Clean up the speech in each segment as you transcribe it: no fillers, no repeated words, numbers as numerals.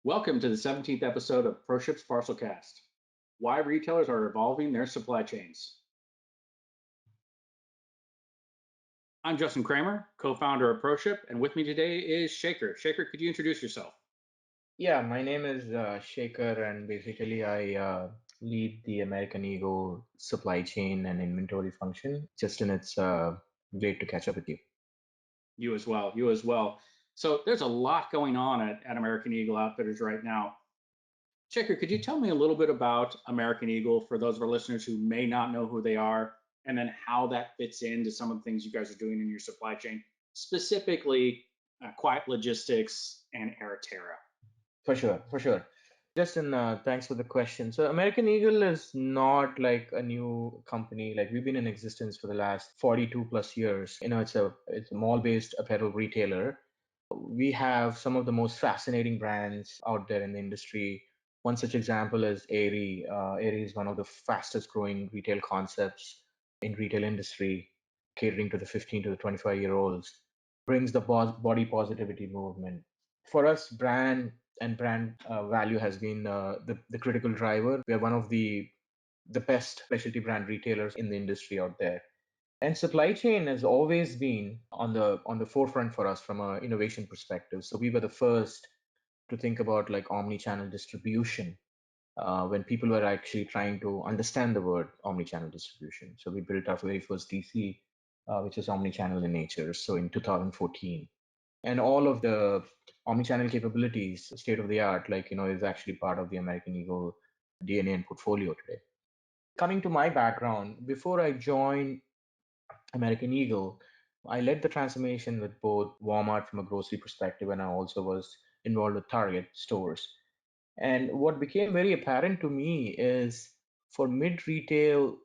Welcome to the 17th episode of ProShip's ParcelCast. Why retailers are evolving their supply chains. I'm Justin Cramer, co-founder of ProShip, and with me today is Shekar. Shekar, could you introduce yourself? Yeah, my name is Shekar, and basically I lead the American Eagle supply chain and inventory function. Justin, it's great to catch up with you. You as well. You as well. So there's a lot going on at American Eagle Outfitters right now. Shekar, could you tell me a little bit about American Eagle for those of our listeners who may not know who they are, and then how that fits into some of the things you guys are doing in your supply chain, specifically Quiet Logistics and AirTerra? For sure, for sure. Justin, thanks for the question. So American Eagle is not like a new company. Like we've been in existence for the last 42 plus years. It's a mall-based apparel retailer. We have some of the most fascinating brands out there in the industry. One such example is Aerie. Aerie is one of the fastest growing retail concepts in retail industry, catering to the 15 to the 25-year olds, brings the body positivity movement. For us, brand value has been the critical driver. We are one of the best specialty brand retailers in the industry out there. And supply chain has always been on the forefront for us from an innovation perspective. So we were the first to think about like omni-channel distribution when people were actually trying to understand the word omni-channel distribution. So we built our very first DC, which is omni-channel in nature. So in 2014, and all of the omni-channel capabilities, state of the art, is actually part of the American Eagle DNA and portfolio today. Coming to my background, before I joined American Eagle, I led the transformation with both Walmart from a grocery perspective, and I also was involved with Target stores. And what became very apparent to me is for mid retail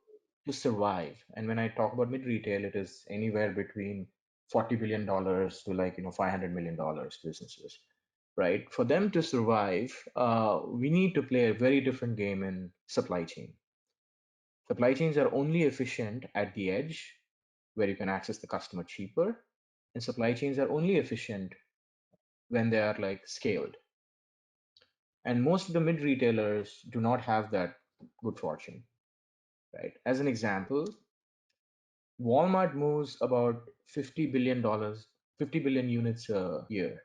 to survive, and when I talk about mid retail, it is anywhere between $40 billion to $500 million businesses, right? For them to survive, we need to play a very different game in supply chain. Supply chains are only efficient at the edge where you can access the customer cheaper, and supply chains are only efficient when they are like scaled. And most of the mid retailers do not have that good fortune, right? As an example, Walmart moves about $50 billion, 50 billion units a year.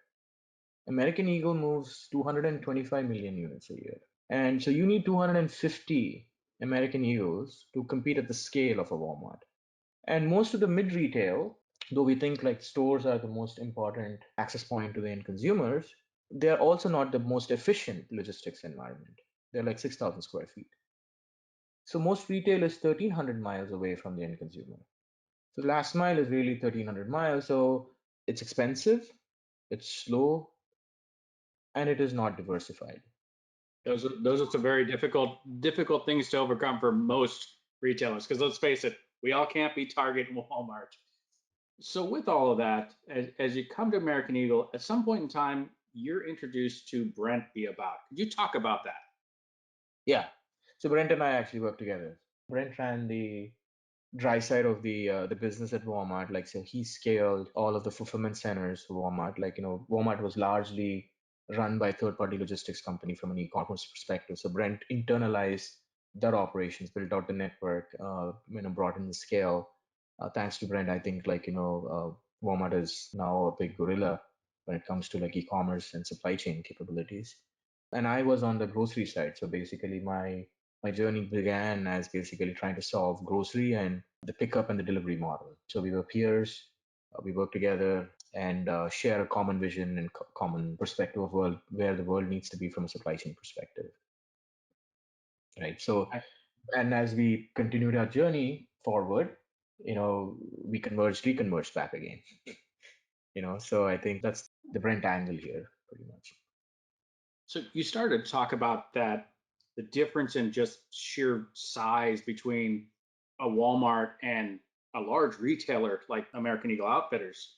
American Eagle moves 225 million units a year. And so you need 250 American Eagles to compete at the scale of a Walmart. And most of the mid retail, though we think like stores are the most important access point to the end consumers, they are also not the most efficient logistics environment. They're like 6,000 square feet. So most retail is 1,300 miles away from the end consumer. So the last mile is really 1,300 miles. So it's expensive, it's slow, and it is not diversified. Those are some very difficult things to overcome for most retailers. Because let's face it, we all can't be Target and Walmart. So with all of that, as you come to American Eagle, at some point in time, you're introduced to Brent via Bot. Could you talk about that? Yeah. So Brent and I actually work together. Brent ran the dry side of the business at Walmart. Like so he scaled all of the fulfillment centers for Walmart. Walmart was largely run by third-party logistics company from an e-commerce perspective. So Brent internalized their operations, built out the network, brought in the scale. Thanks to Brent, I think Walmart is now a big gorilla when it comes to like e-commerce and supply chain capabilities. And I was on the grocery side. So basically my journey began as basically trying to solve grocery and the pickup and the delivery model. So we were peers, we worked together and share a common vision and common perspective of world where the world needs to be from a supply chain perspective, right? So, and as we continued our journey forward, we converged, reconverged back again, So I think that's the Brent angle here, pretty much. So you started to talk about that, the difference in just sheer size between a Walmart and a large retailer like American Eagle Outfitters.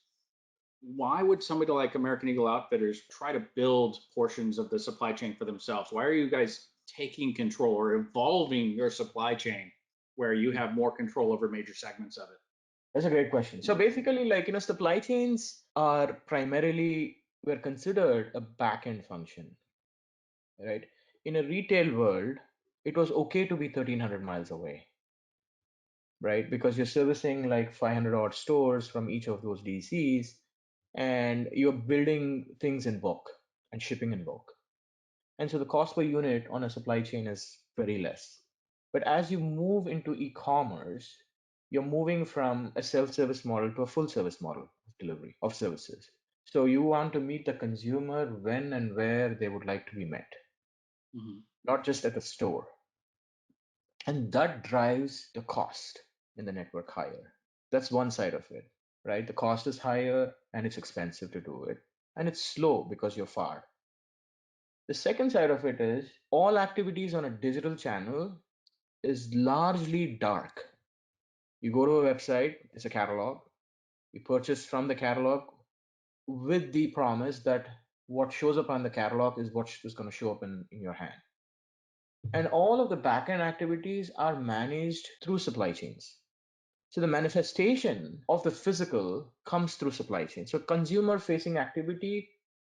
Why would somebody like American Eagle Outfitters try to build portions of the supply chain for themselves? Why are you guys taking control or evolving your supply chain where you have more control over major segments of it? That's a great question. So basically, supply chains are primarily were considered a back-end function. right? In a retail world, it was okay to be 1,300 miles away, right? Because you're servicing like 500 odd stores from each of those DCs, and you're building things in bulk and shipping in bulk. And so the cost per unit on a supply chain is very less. But as you move into e-commerce, you're moving from a self-service model to a full service model of delivery of services. So you want to meet the consumer when and where they would like to be met, Hmm. not just at the store. And that drives the cost in the network higher. That's one side of it, right? The cost is higher and it's expensive to do it. And it's slow because you're far. The second side of it is all activities on a digital channel is largely dark. You go to a website, it's a catalog. You purchase from the catalog with the promise that what shows up on the catalog is what is going to show up in your hand. And all of the backend activities are managed through supply chains. So the manifestation of the physical comes through supply chain. So consumer facing activity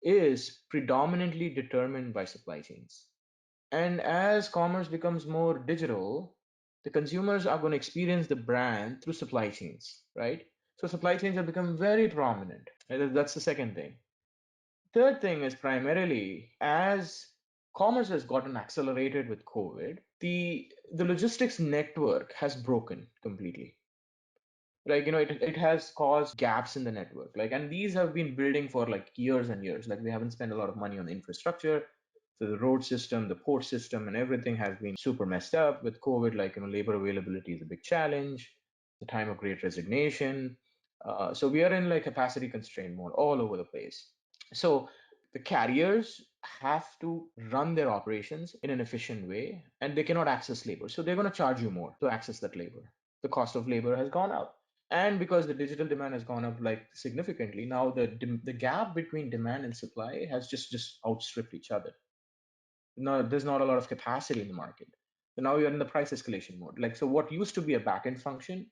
is predominantly determined by supply chains. And as commerce becomes more digital, the consumers are going to experience the brand through supply chains, right? So supply chains have become very prominent. That's the second thing. Third thing is primarily as commerce has gotten accelerated with COVID, the logistics network has broken completely. Like, it has caused gaps in the network. Like, and these have been building for like years and years. Like, we haven't spent a lot of money on the infrastructure. So the road system, the port system, and everything has been super messed up with COVID. Like, labor availability is a big challenge, the time of great resignation. So we are in like capacity constraint mode all over the place. So the carriers have to run their operations in an efficient way, and they cannot access labor. So they're going to charge you more to access that labor. The cost of labor has gone up. And because the digital demand has gone up like significantly, now the gap between demand and supply has just outstripped each other. Now there's not a lot of capacity in the market. So now you're in the price escalation mode. Like, so what used to be a backend function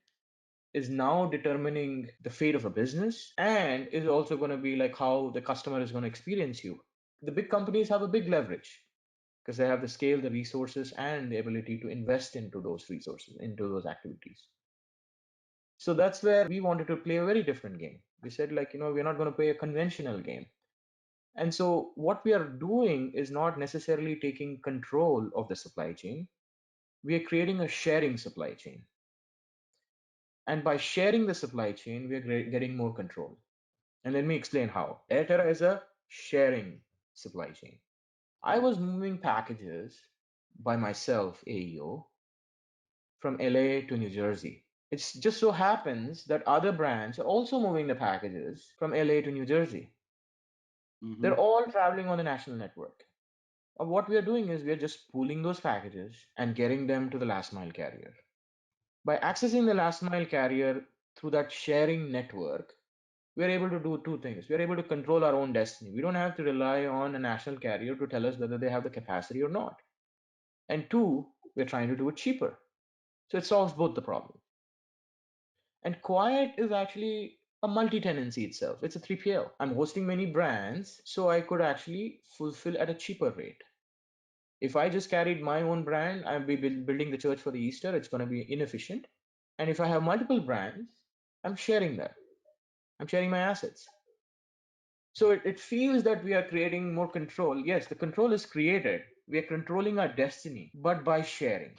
is now determining the fate of a business, and is also going to be like how the customer is going to experience you. The big companies have a big leverage because they have the scale, the resources, and the ability to invest into those resources, into those activities. So that's where we wanted to play a very different game. We said, like, we're not going to play a conventional game. And so what we are doing is not necessarily taking control of the supply chain. We are creating a sharing supply chain. And by sharing the supply chain, we are getting more control. And let me explain how. AirTerra is a sharing supply chain. I was moving packages by myself, AEO, from LA to New Jersey. It just so happens that other brands are also moving the packages from LA to New Jersey. Hmm. They're all traveling on the national network. What we are doing is we are just pooling those packages and getting them to the last mile carrier. By accessing the last mile carrier through that sharing network, we are able to do two things. We are able to control our own destiny. We don't have to rely on a national carrier to tell us whether they have the capacity or not. And two, we're trying to do it cheaper. So it solves both the problems. And Quiet is actually a multi-tenancy itself. It's a 3PL. I'm hosting many brands, so I could actually fulfill at a cheaper rate. If I just carried my own brand, I'd be building the church for the Easter. It's going to be inefficient. And if I have multiple brands, I'm sharing that. I'm sharing my assets. So it feels that we are creating more control. Yes, the control is created. We are controlling our destiny, but by sharing.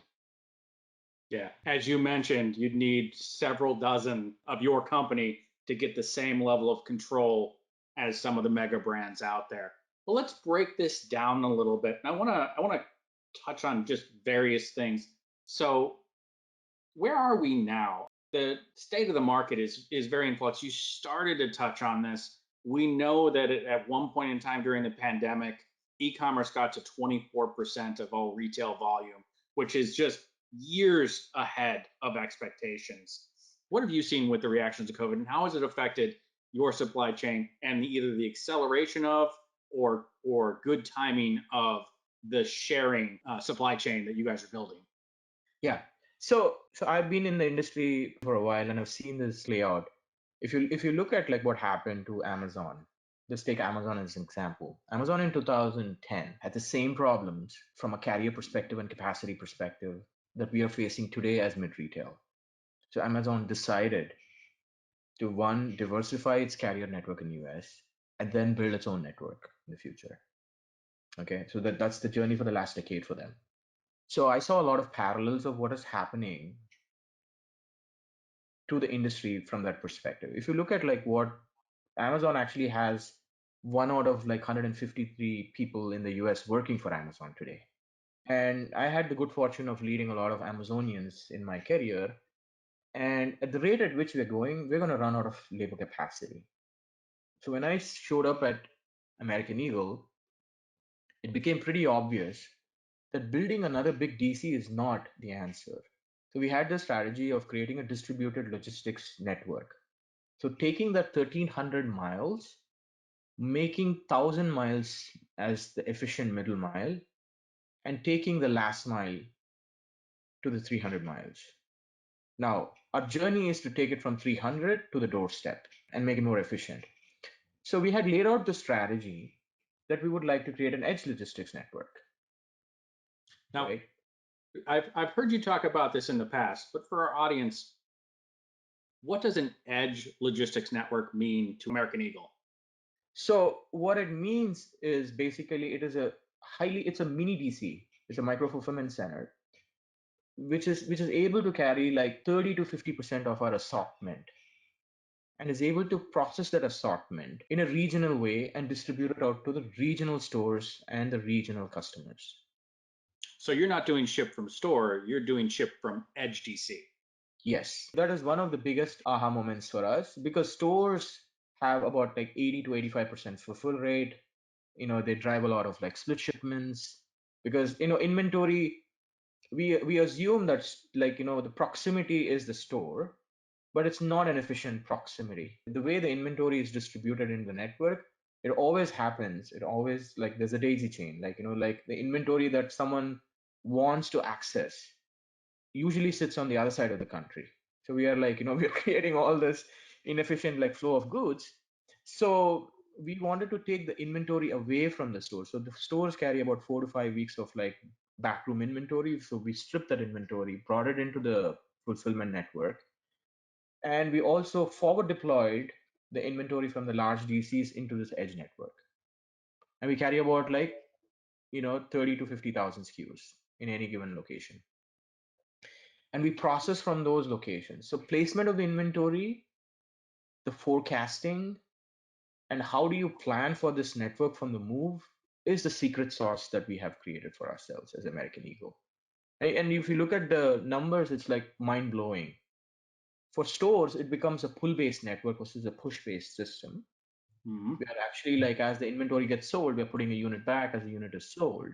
Yeah. As you mentioned, you'd need several dozen of your company to get the same level of control as some of the mega brands out there. Well, let's break this down a little bit. And I want to touch on just various things. So, where are we now? The state of the market is very in flux. You started to touch on this. We know that at one point in time during the pandemic, e-commerce got to 24% of all retail volume, which is just years ahead of expectations. What have you seen with the reactions to COVID, and how has it affected your supply chain and either the acceleration of or good timing of the sharing supply chain that you guys are building? Yeah. So I've been in the industry for a while and I've seen this play out. If you look at like what happened to Amazon, Just take Amazon as an example. Amazon in 2010 had the same problems from a carrier perspective and capacity perspective that we are facing today as mid-retail. So Amazon decided to one, diversify its carrier network in US and then build its own network in the future. Okay, so that's the journey for the last decade for them. So I saw a lot of parallels of what is happening to the industry from that perspective. If you look at like what Amazon actually has, one out of like 153 people in the US working for Amazon today. And I had the good fortune of leading a lot of Amazonians in my career. And at the rate at which we're going, we're going to run out of labor capacity. So when I showed up at American Eagle, it became pretty obvious that building another big DC is not the answer. So we had the strategy of creating a distributed logistics network. So taking that 1,300 miles, making 1,000 miles as the efficient middle mile, and taking the last mile to the 300 miles. Now, our journey is to take it from 300 to the doorstep and make it more efficient. So we had laid out the strategy that we would like to create an edge logistics network. Now, right? I've heard you talk about this in the past, but for our audience, what does an edge logistics network mean to American Eagle? So what it means is basically it's a mini DC. It's a micro fulfillment center, which is able to carry like 30 to 50% of our assortment and is able to process that assortment in a regional way and distribute it out to the regional stores and the regional customers. So you're not doing ship from store, you're doing ship from edge DC. Yes, that is one of the biggest aha moments for us because stores have about like 80 to 85% fulfill rate. They drive a lot of like split shipments because inventory, we assume that like the proximity is the store, but it's not an efficient proximity. The way the inventory is distributed in the network, it always happens. It always like there's a daisy chain, like the inventory that someone wants to access usually sits on the other side of the country. So we are like, we are creating all this inefficient like flow of goods. So we wanted to take the inventory away from the store. So the stores carry about 4 to 5 weeks of like backroom inventory. So we stripped that inventory, brought it into the fulfillment network, and we also forward deployed the inventory from the large DCs into this edge network. And we carry about like, 30 to 50,000 SKUs in any given location. And we process from those locations. So placement of the inventory, the forecasting, and how do you plan for this network from the move is the secret sauce that we have created for ourselves as American Eagle. And if you look at the numbers, it's like mind blowing. For stores, it becomes a pull-based network versus a push-based system. Mm-hmm. We are actually like, as the inventory gets sold, we're putting a unit back as the unit is sold.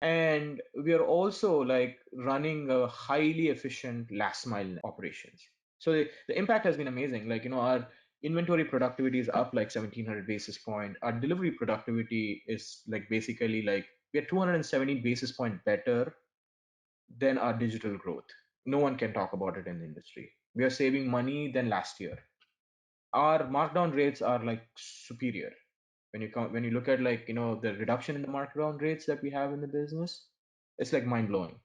And we are also like running a highly efficient last mile operations. So the impact has been amazing. Like, our inventory productivity is up like 1700 basis point. Our delivery productivity is like basically like we are 270 basis point better than our digital growth. No one can talk about it in the industry. We are saving money than last year. Our markdown rates are like superior. When you look at like the reduction in the markdown rates that we have in the business, it's like mind blowing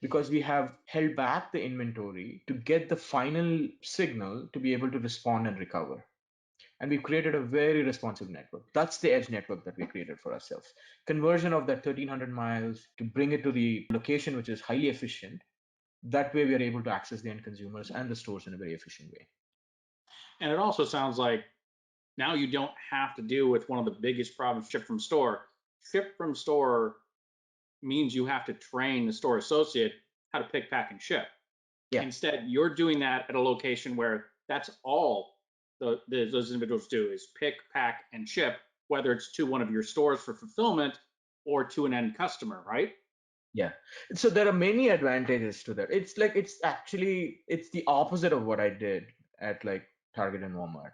because we have held back the inventory to get the final signal to be able to respond and recover. And we've created a very responsive network. That's the edge network that we created for ourselves. Conversion of that 1,300 miles to bring it to the location, which is highly efficient. That way, we are able to access the end consumers and the stores in a very efficient way. And it also sounds like now you don't have to deal with one of the biggest problems, ship from store. Ship from store means you have to train the store associate how to pick, pack, and ship. Yeah. Instead, you're doing that at a location where that's all those individuals do is pick, pack, and ship, whether it's to one of your stores for fulfillment or to an end customer, right? Yeah. So there are many advantages to that. It's the opposite of what I did at like Target and Walmart.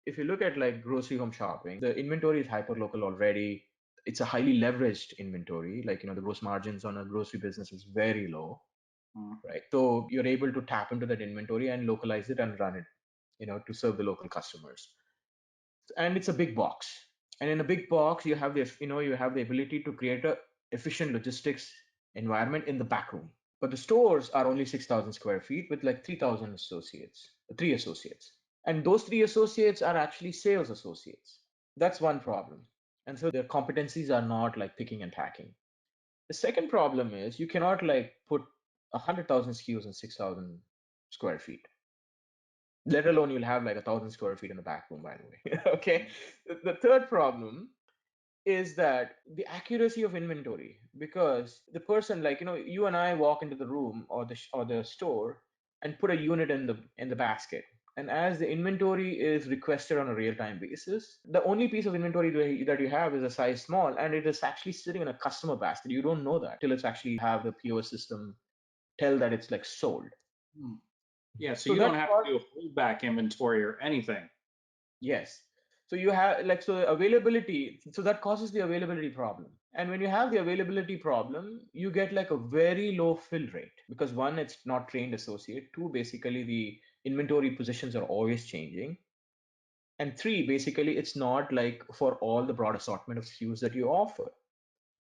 If you look at like grocery home shopping, the inventory is hyper local already. It's a highly leveraged inventory. Like, the gross margins on a grocery business is very low, right? So you're able to tap into that inventory and localize it and run it, to serve the local customers. and it's a big box. And in a big box, you have the ability to create a efficient logistics environment in the back room. But the stores are only 6,000 square feet with like 3,000 associates, three associates. And those three associates are actually sales associates. That's one problem. And so their competencies are not like picking and packing. The second problem is you cannot like put 100,000 SKUs in 6,000 square feet, let alone you'll have like 1,000 square feet in the back room, by the way. Okay. The third problem is that the accuracy of inventory, because the person, like, you and I walk into the room or the store and put a unit in the basket. And as the inventory is requested on a real-time basis, the only piece of inventory that you have is a size small, and it is actually sitting in a customer basket. You don't know that till it's actually have the POS system tell that it's like sold. Hmm. Yeah, so So you don't that have part, to do a holdback inventory or anything. yes. So you have like, so availability, so that causes the availability problem. And when you have the availability problem, you get like a very low fill rate because one, it's not trained associate. Two, basically the inventory positions are always changing. And three, basically it's not like for all the broad assortment of SKUs that you offer.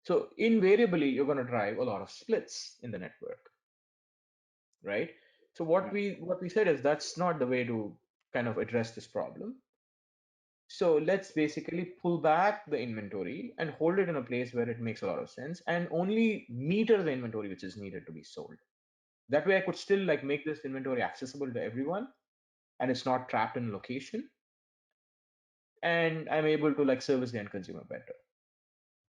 So invariably, you're going to drive a lot of splits in the network, right? So what Yeah. we said is that's not the way to kind of address this problem. So let's basically pull back the inventory and hold it in a place where it makes a lot of sense and only meter the inventory which is needed to be sold. That way I could still like make this inventory accessible to everyone and it's not trapped in location, and I'm able to like service the end consumer better.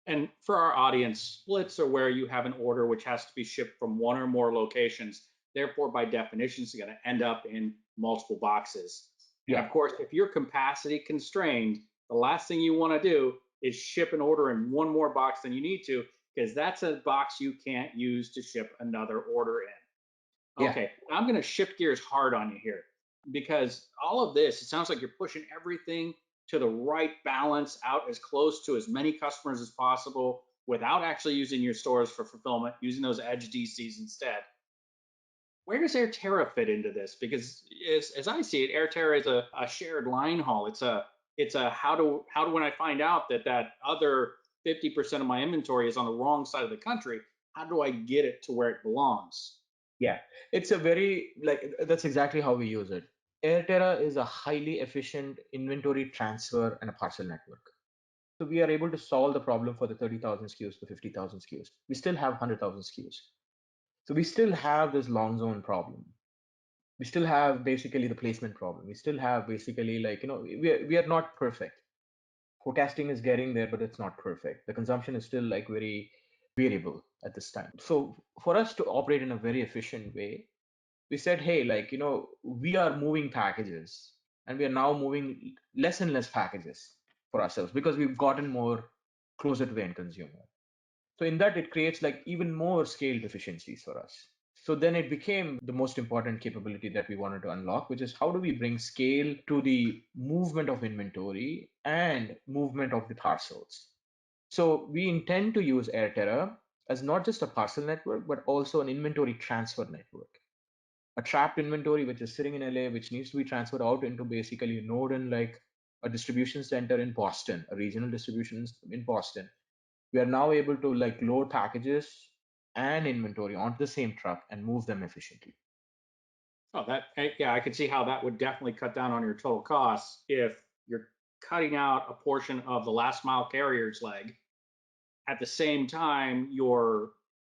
And for our audience, splits are where you have an order which has to be shipped from one or more locations. Therefore, by definition, it's going to end up in multiple boxes. And Yeah. of course, if you're capacity constrained, the last thing you want to do is ship an order in one more box than you need to, because that's a box you can't use to ship another order in. Yeah. Okay, I'm going to shift gears hard on you here because all of this, it sounds like you're pushing everything to the right balance out as close to as many customers as possible without actually using your stores for fulfillment, using those edge DCs instead. Where does AirTerra fit into this? Because as I see it, AirTerra is a shared line haul. It's a how do when I find out that that other 50% of my inventory is on the wrong side of the country, how do I get it to where it belongs? Yeah. It's a very like that's exactly how we use it. AirTerra is a highly efficient inventory transfer and a parcel network. So we are able to solve the problem for the 30,000 SKUs to 50,000 SKUs. We still have 100,000 SKUs. So we still have this long zone problem. We still have basically the placement problem. We still have basically like, we are not perfect. Forecasting is getting there, but it's not perfect. The consumption is still like very variable at this time. So for us to operate in a very efficient way, we said, hey, like, we are moving packages and we are now moving less and less packages for ourselves because we've gotten more closer to the end consumer. So in that, it creates like even more scaled efficiencies for us. So then it became the most important capability that we wanted to unlock, which is how do we bring scale to the movement of inventory and movement of the parcels. So we intend to use AirTerra as not just a parcel network, but also an inventory transfer network. A trapped inventory which is sitting in LA, which needs to be transferred out into basically a node in like a distribution center in Boston, a regional distribution in Boston. We are now able to like load packages and inventory onto the same truck and move them efficiently. Oh, yeah, I could see how that would definitely cut down on your total costs if you're cutting out a portion of the last mile carrier's leg. At the same time, you're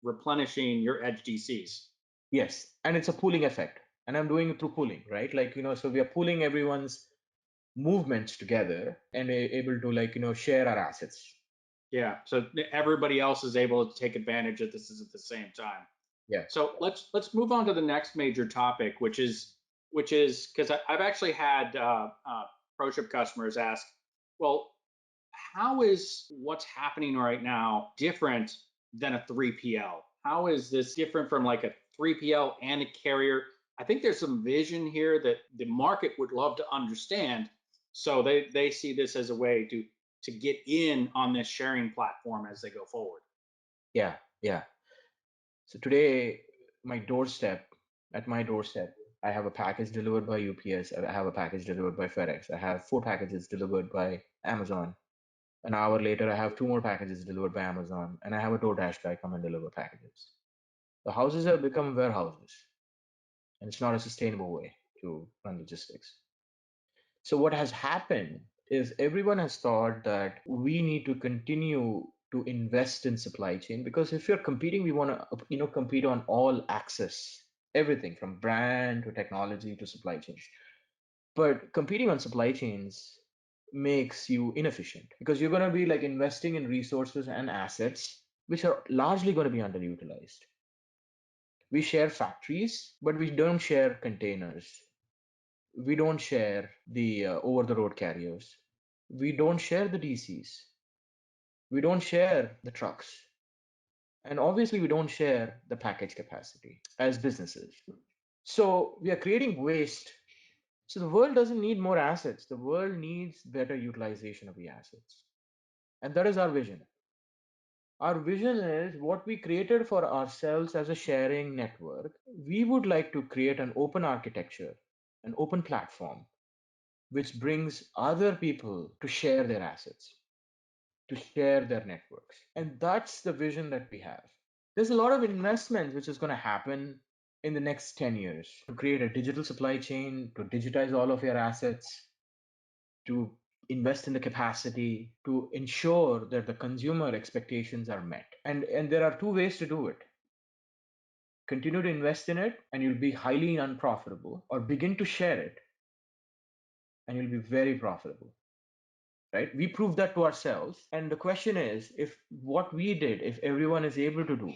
replenishing your edge DCs. Yes, and it's a pooling effect. And I'm doing it through pooling, right? Like, so we are pooling everyone's movements together and able to like, share our assets. Yeah, so everybody else is able to take advantage of this at the same time. Yeah. So let's move on to the next major topic, which is because I've actually had ProShip customers ask, well, how is what's happening right now different than a 3PL? How is this different from like a 3PL and a carrier? I think there's some vision here that the market would love to understand. So they see this as a way to get in on this sharing platform as they go forward. Yeah. Yeah. So today, my doorstep, at my doorstep, I have a package delivered by UPS. I have a package delivered by FedEx. I have 4 packages delivered by Amazon. An hour later, I have 2 more packages delivered by Amazon, and I have a DoorDash guy come and deliver packages. The houses have become warehouses, and it's not a sustainable way to run logistics. So what has happened is everyone has thought that we need to continue to invest in supply chain, because if you're competing, we want to compete on all access, everything from brand to technology to supply chains. But competing on supply chains makes you inefficient, because you're going to be like investing in resources and assets which are largely going to be underutilized. We share factories, but we don't share containers. We don't share the over the road carriers. We don't share the DCs. We don't share the trucks. And obviously, we don't share the package capacity as businesses. So we are creating waste. So the world doesn't need more assets. The world needs better utilization of the assets. And that is our vision. Our vision is what we created for ourselves as a sharing network. We would like to create an open architecture, an open platform, which brings other people to share their assets, to share their networks. And that's the vision that we have. There's a lot of investment which is going to happen in the next 10 years to create a digital supply chain, to digitize all of your assets, to invest in the capacity, to ensure that the consumer expectations are met. And there are two ways to do it. Continue to invest in it and you'll be highly unprofitable, or begin to share it and you'll be very profitable. Right? We proved that to ourselves. And the question is, if what we did, if everyone is able to do,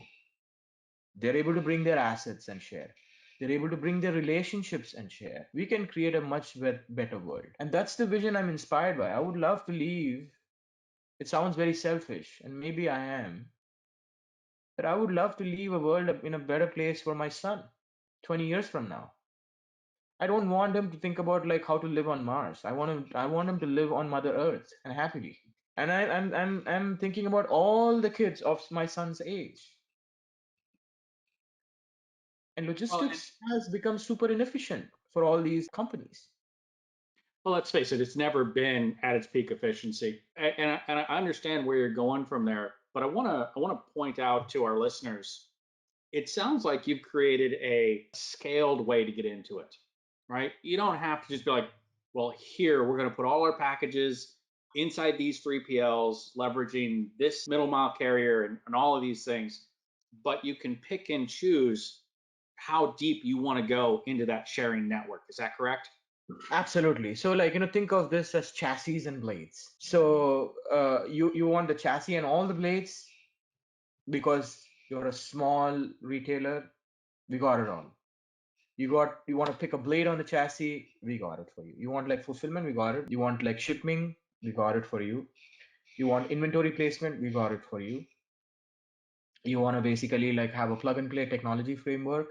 they're able to bring their assets and share. They're able to bring their relationships and share. We can create a much better world. And that's the vision I'm inspired by. I would love to leave. It sounds very selfish, and maybe I am, but I would love to leave a world in a better place for my son 20 years from now. I don't want him to think about like how to live on Mars. I want him to live on Mother Earth and happily. And I'm thinking about all the kids of my son's age. And Well, and logistics has become super inefficient for all these companies. well, let's face it, it's never been at its peak efficiency. And I understand where you're going from there, but I want to point out to our listeners, it sounds like you've created a scaled way to get into it, right? You don't have to just be like, well, here we're going to put all our packages inside these 3PLs, leveraging this middle mile carrier and all of these things, but you can pick and choose how deep you want to go into that sharing network. Is that correct? Absolutely. So, like, think of this as chassis and blades. So, you want the chassis and all the blades because you're a small retailer. We got it all. You want to pick a blade on the chassis, we got it for you. You want like fulfillment, we got it. You want like shipping, we got it for you. You want inventory placement, we got it for you. You want to basically like have a plug and play technology framework,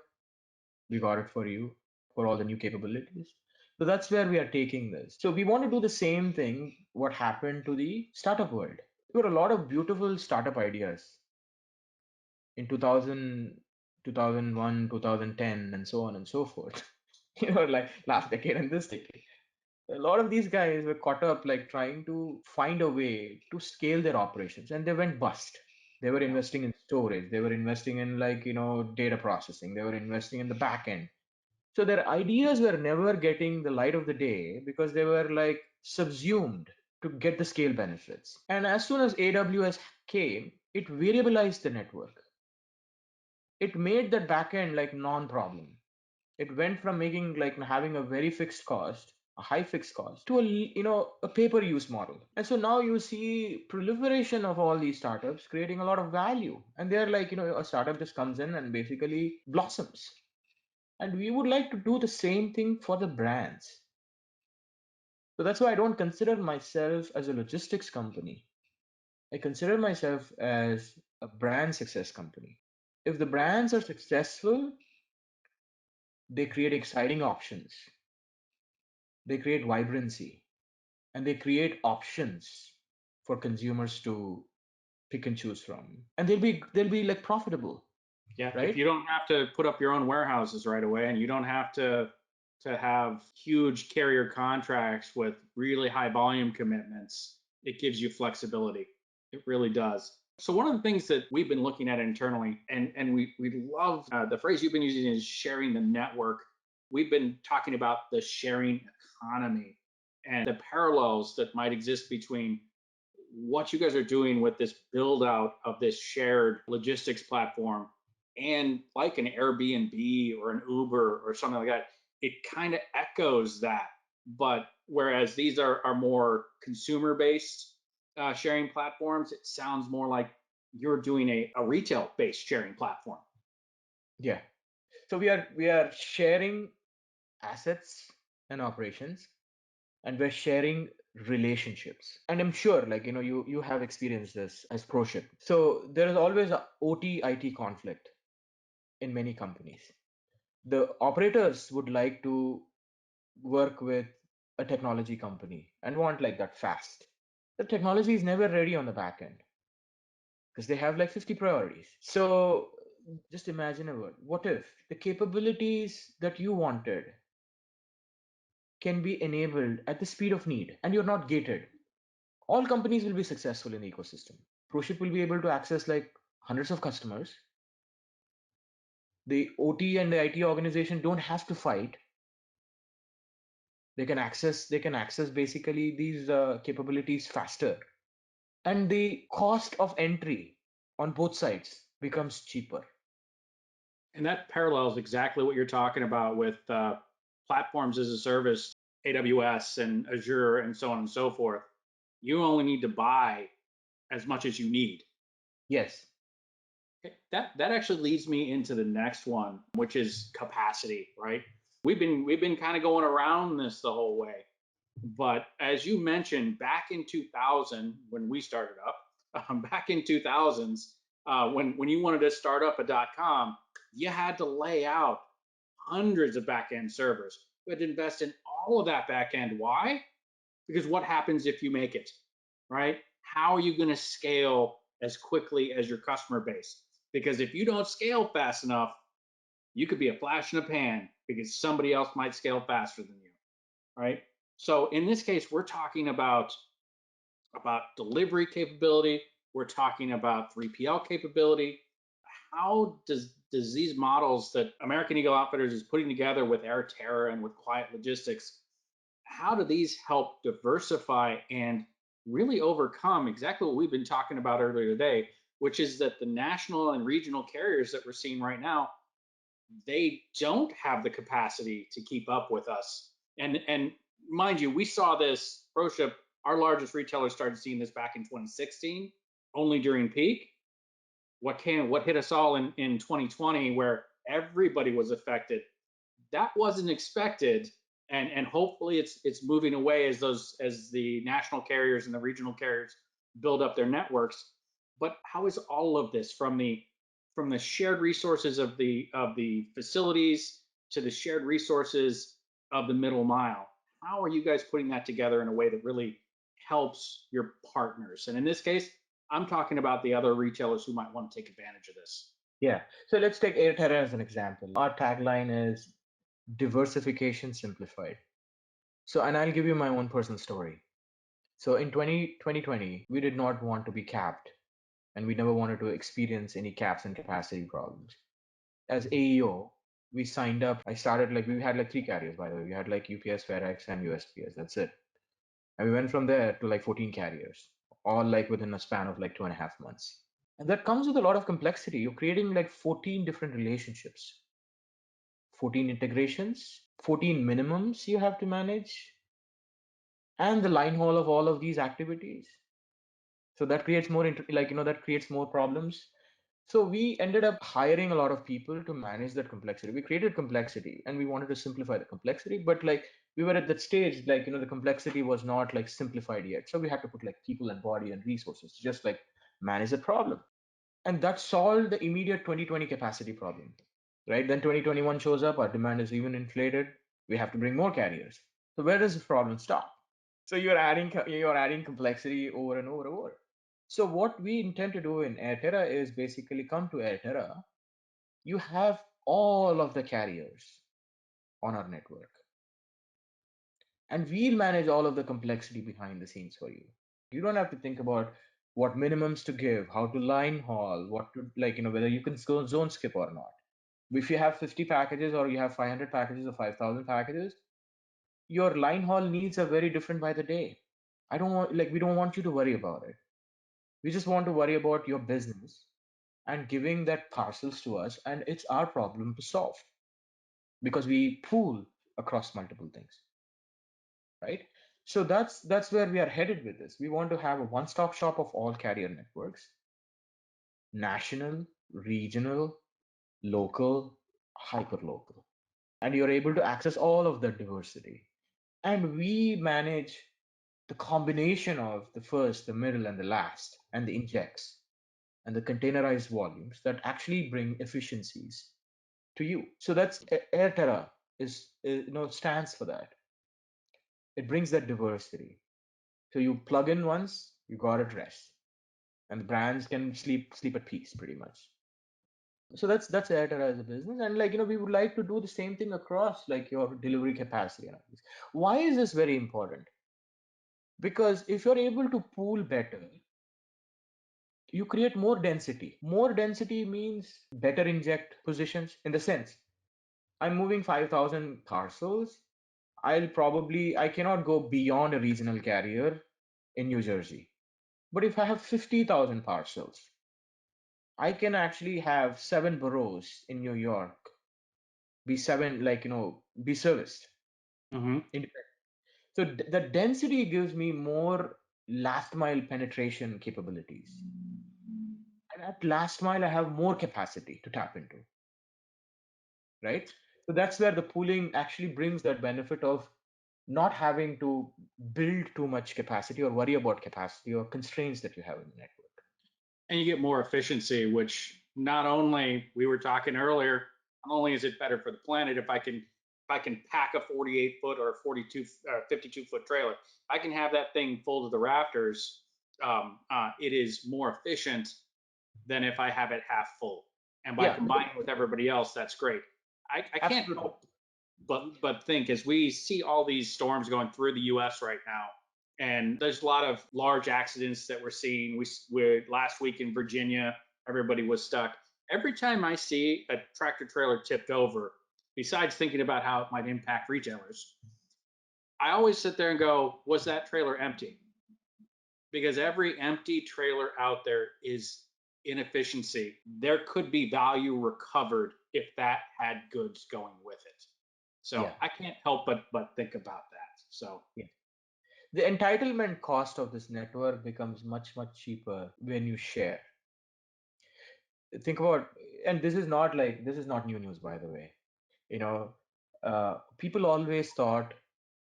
we got it for you for all the new capabilities. So that's where we are taking this. So we want to do the same thing what happened to the startup world. There were a lot of beautiful startup ideas in 2000, 2001, 2010, and so on and so forth. Like last decade and this decade. A lot of these guys were caught up like trying to find a way to scale their operations, and they went bust. They were Yeah. investing in storage, they were investing in like data processing, they were investing in the back end. So their ideas were never getting the light of the day because they were like subsumed to get the scale benefits. And as soon as AWS came, it variabilized the network. It made that backend like non-problem. It went from making like having a very fixed cost, a high fixed cost, to a pay-per use model. And so now you see proliferation of all these startups creating a lot of value. And they're like, a startup just comes in and basically blossoms. And we would like to do the same thing for the brands. So that's why I don't consider myself as a logistics company. I consider myself as a brand success company. If the brands are successful, they create exciting options, they create vibrancy, and they create options for consumers to pick and choose from. And they'll be like profitable, Yeah. If right? you don't have to put up your own warehouses right away and you don't have to to have huge carrier contracts with really high volume commitments. It gives you flexibility. It really does. So one of the things that we've been looking at internally, and we love the phrase you've been using is sharing the network. We've been talking about the sharing economy and the parallels that might exist between what you guys are doing with this build out of this shared logistics platform and like an Airbnb or an Uber or something like that. It kind of echoes that, but whereas these are more consumer based sharing platforms, it sounds more like you're doing a retail based sharing platform. Yeah. So we are sharing assets and operations, and we're sharing relationships. And I'm sure, like, you have experienced this as ProShip. So there is always a OT IT conflict in many companies. The operators would like to work with a technology company and want like that fast. The technology is never ready on the back end because they have like 50 priorities. So just imagine a word. What if the capabilities that you wanted can be enabled at the speed of need and you're not gated? All companies will be successful in the ecosystem. ProShip will be able to access like hundreds of customers. The OT and the IT organization don't have to fight. They can access basically these capabilities faster, and the cost of entry on both sides becomes cheaper. And that parallels exactly what you're talking about with platforms as a service, AWS and Azure, and so on and so forth. You only need to buy as much as you need. Yes. Okay, that actually leads me into the next one, which is capacity, right? We've been kind of going around this the whole way. But as you mentioned, back in 2000, when we started up, back in 2000s, when you wanted to start up a .com, you had to lay out hundreds of backend servers. You had to invest in all of that backend. Why? Because what happens if you make it, right? How are you going to scale as quickly as your customer base? Because if you don't scale fast enough, you could be a flash in a pan because somebody else might scale faster than you, right? So in this case, we're talking about delivery capability. We're talking about 3PL capability. How does these models that American Eagle Outfitters is putting together with AirTerra and with Quiet Logistics, how do these help diversify and really overcome exactly what we've been talking about earlier today, which is that the national and regional carriers that we're seeing right now, they don't have the capacity to keep up with us. And mind you, we saw this ProShip, our largest retailer started seeing this back in 2016, only during peak. What hit us all in 2020 where everybody was affected, that wasn't expected, and hopefully it's moving away as the national carriers and the regional carriers build up their networks. But how is all of this from the shared resources of the facilities to the shared resources of the middle mile? How are you guys putting that together in a way that really helps your partners? And in this case, I'm talking about the other retailers who might want to take advantage of this. Yeah. So let's take AirTerra as an example. Our tagline is Diversification Simplified. So, and I'll give you my own personal story. So in 2020, we did not want to be capped, and we never wanted to experience any caps and capacity problems. As AEO, we signed up. I started like we had like three carriers, by the way. We had like UPS, FedEx, and USPS. That's it. And we went from there to like 14 carriers, all like within a span of like 2.5 months. And that comes with a lot of complexity. You're creating like 14 different relationships, 14 integrations, 14 minimums you have to manage, and the line haul of all of these activities. So that creates more, that creates more problems. So we ended up hiring a lot of people to manage that complexity. We created complexity and we wanted to simplify the complexity, but like we were at that stage, like, the complexity was not like simplified yet. So we had to put like people and body and resources to just like manage the problem. And that solved the immediate 2020 capacity problem, right? Then 2021 shows up, our demand is even inflated. We have to bring more carriers. So where does the problem stop? So you're adding complexity over and over and over. So what we intend to do in AirTerra is basically come to AirTerra. You have all of the carriers on our network. and we'll manage all of the complexity behind the scenes for you. You don't have to think about what minimums to give, how to line haul, what to like, whether you can go zone skip or not. If you have 50 packages or you have 500 packages or 5,000 packages, your line haul needs are very different by the day. I don't want, like, we don't want you to worry about it. We just want to worry about your business and giving that parcels to us, and it's our problem to solve because we pool across multiple things, right? So that's where we are headed with this. We want to have a one-stop shop of all carrier networks, national, regional, local, hyperlocal, and you're able to access all of that diversity. And we manage the combination of the first, the middle, and the last, and the injects and the containerized volumes that actually bring efficiencies to you. So that's AirTerra is stands for that. It brings that diversity. So you plug in once, you got it rest, and the brands can sleep at peace pretty much. So that's AirTerra as a business, and we would like to do the same thing across like your delivery capacity and all this. Why is this very important? Because if you're able to pool better, you create more density. More density means better inject positions in the sense I'm moving 5,000 parcels. I cannot go beyond a regional carrier in New Jersey. But if I have 50,000 parcels, I can actually have 7 boroughs in New York be serviced. Mm-hmm. So the density gives me more last mile penetration capabilities. And at last mile, I have more capacity to tap into, right? So that's where the pooling actually brings that benefit of not having to build too much capacity or worry about capacity or constraints that you have in the network. And you get more efficiency, which not only we were talking earlier, not only is it better for the planet if I can pack a 48 foot or 42 52-foot trailer, I can have that thing full to the rafters. It is more efficient than if I have it half full. And by Yeah, combining with everybody else, that's great. I can't absolutely. help but think as we see all these storms going through the U.S. right now, and there's a lot of large accidents that we're seeing. We last week in Virginia, everybody was stuck. Every time I see a tractor trailer tipped over, besides thinking about how it might impact retailers, I always sit there and go, was that trailer empty? Because every empty trailer out there is inefficiency. There could be value recovered if that had goods going with it. So Yeah, I can't help but think about that. So yeah. The entitlement cost of this network becomes much, much cheaper when you share. Think about, and this is not new news, by the way. You know, People always thought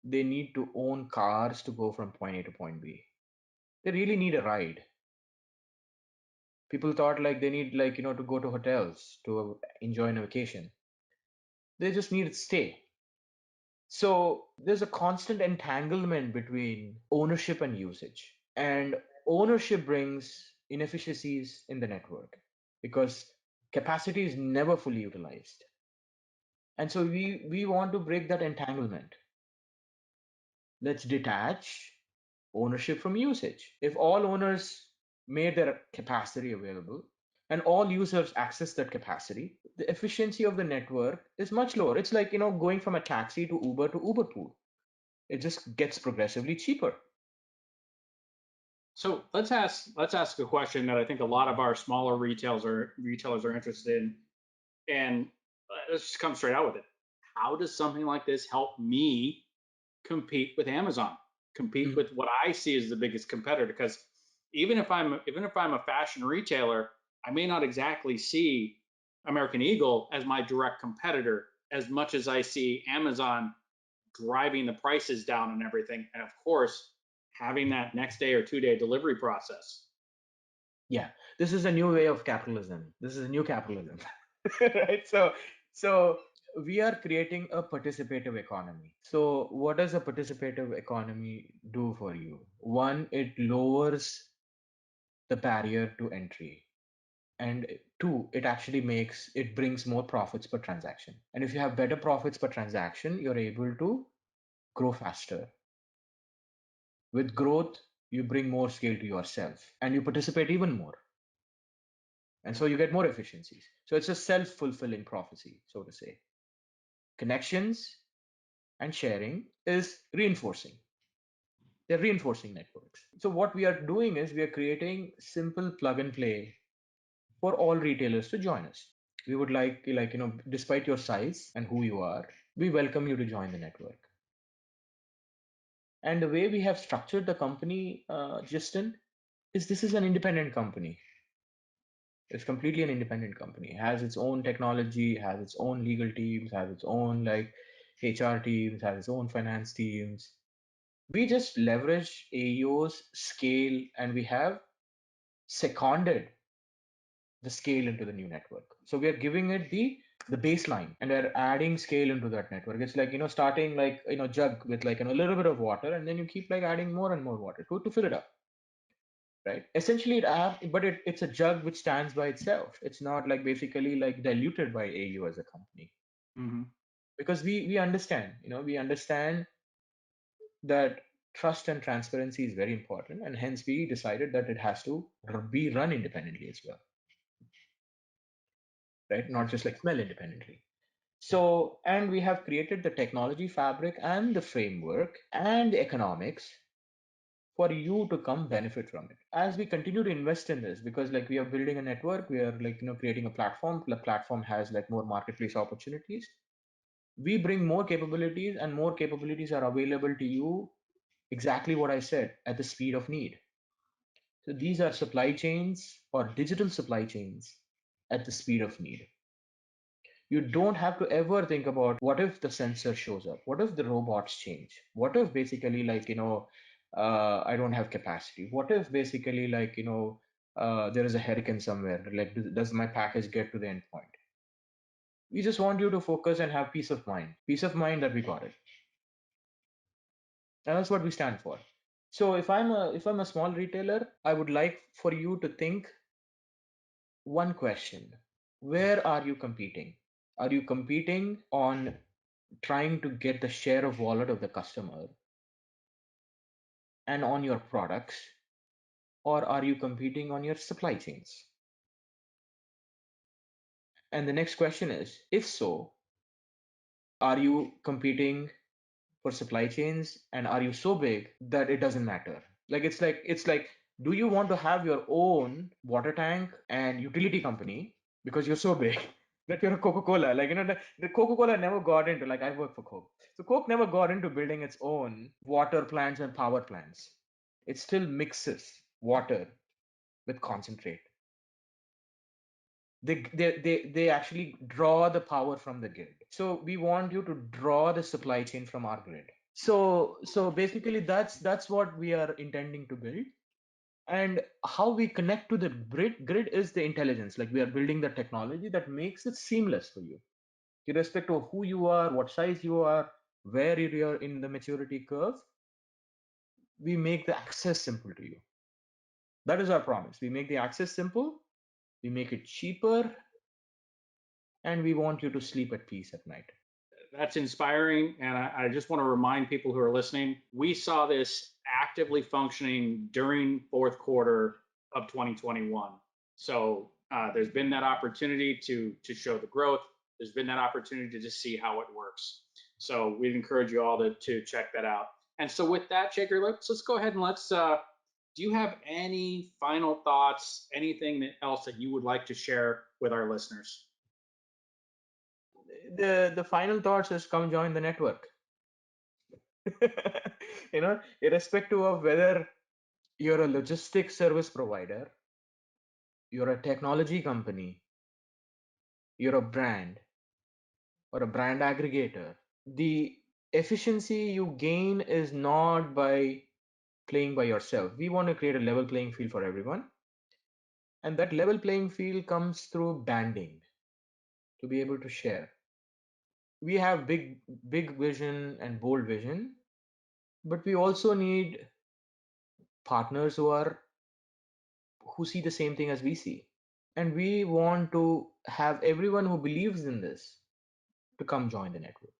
they need to own cars to go from point A to point B. They really need a ride. People thought like they need to go to hotels to enjoy a vacation. They just need to stay. So there's a constant entanglement between ownership and usage. And ownership brings inefficiencies in the network because capacity is never fully utilized. And so we want to break that entanglement. Let's detach ownership from usage. If all owners made their capacity available and all users access that capacity, the efficiency of the network is much lower. It's like, going from a taxi to Uber pool. It just gets progressively cheaper. so let's ask a question that I think a lot of our smaller retailers are interested in, and let's just come straight out with it. How does something like this help me compete with Amazon, compete Mhm. with what I see as the biggest competitor? Because even if I'm a fashion retailer, I may not exactly see American Eagle as my direct competitor as much as I see Amazon driving the prices down and everything, and of course having that next day or 2 day delivery process. Yeah, this is a new way of capitalism. This is a new capitalism, right? So we are creating a participative economy. So what does a participative economy do for you? One, it lowers the barrier to entry. And two, it brings more profits per transaction. And if you have better profits per transaction, you're able to grow faster. With growth, you bring more scale to yourself and you participate even more. And so you get more efficiencies. So it's a self-fulfilling prophecy, so to say. Connections and sharing is reinforcing. They're reinforcing networks. So what we are doing is we are creating simple plug and play for all retailers to join us. We would despite your size and who you are, we welcome you to join the network. And the way we have structured the company, Justin, is this is an independent company. It's completely an independent company. It has its own technology, has its own legal teams, has its own HR teams, has its own finance teams. We just leverage AEO's scale and we have seconded the scale into the new network. So we are giving it the baseline and we're adding scale into that network. It's like, starting jug with a little bit of water and then you keep adding more and more water to fill it up. Right? Essentially, it's a jug which stands by itself. It's not basically diluted by AU as a company. Mm-hmm. Because we understand, we understand that trust and transparency is very important, and hence we decided that it has to be run independently as well, right? Not just smell independently. So, and we have created the technology fabric and the framework and the economics for you to come benefit from it as we continue to invest in this, because we are building a network, we are creating a platform. The platform has more marketplace opportunities. We bring more capabilities and more capabilities are available to you, exactly what I said, at the speed of need. So these are supply chains or digital supply chains at the speed of need. You don't have to ever think about what if the sensor shows up, what if the robots change, what if basically I don't have capacity, what if basically there is a hurricane somewhere, does my package get to the endpoint? We just want you to focus and have peace of mind that we got it, and that's what we stand for. So if I'm a small retailer, I would like for you to think one question: where are you competing? Are you competing on trying to get the share of wallet of the customer and on your products, or are you competing on your supply chains? And the next question is, if so, are you competing for supply chains and are you so big that it doesn't matter? It's like do you want to have your own water tank and utility company because you're so big that you're a Coca-Cola? The Coca-Cola never got into, I work for Coke. So Coke never got into building its own water plants and power plants. It still mixes water with concentrate. They actually draw the power from the grid. So we want you to draw the supply chain from our grid. So basically that's what we are intending to build. And how we connect to the grid is the intelligence. We are building the technology that makes it seamless for you, irrespective of who you are, what size you are, where you are in the maturity curve. We make the access simple to you. That is our promise. We make the access simple, we make it cheaper, and we want you to sleep at peace at night. That's inspiring. And I just want to remind people who are listening, we saw this actively functioning during fourth quarter of 2021. So there's been that opportunity to show the growth. There's been that opportunity to just see how it works. So we'd encourage you all to check that out. And so with that, Shaker, let's go ahead and do you have any final thoughts, anything else that you would like to share with our listeners? The final thoughts is come join the network. Irrespective of whether you're a logistics service provider, you're a technology company, you're a brand or a brand aggregator, the efficiency you gain is not by playing by yourself. We want to create a level playing field for everyone. And that level playing field comes through banding to be able to share. We have big vision and bold vision, but we also need partners who see the same thing as we see. And we want to have everyone who believes in this to come join the network.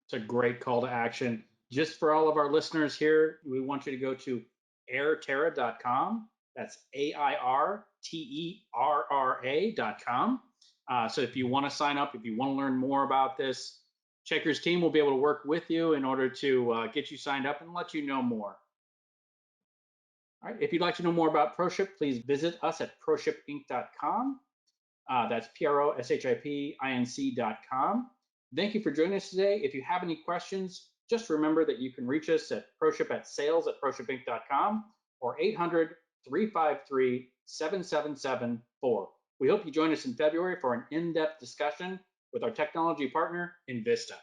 It's a great call to action. Just for all of our listeners here, we want you to go to airterra.com. That's AirTerra.com. So if you want to sign up, if you want to learn more about this, Shekar's team will be able to work with you in order to get you signed up and let you know more. All right. If you'd like to know more about ProShip, please visit us at ProShipInc.com. That's ProShipInc.com. Thank you for joining us today. If you have any questions, just remember that you can reach us at ProShip at sales@ProShipInc.com or 800-353-7774. We hope you join us in February for an in-depth discussion with our technology partner, Invista.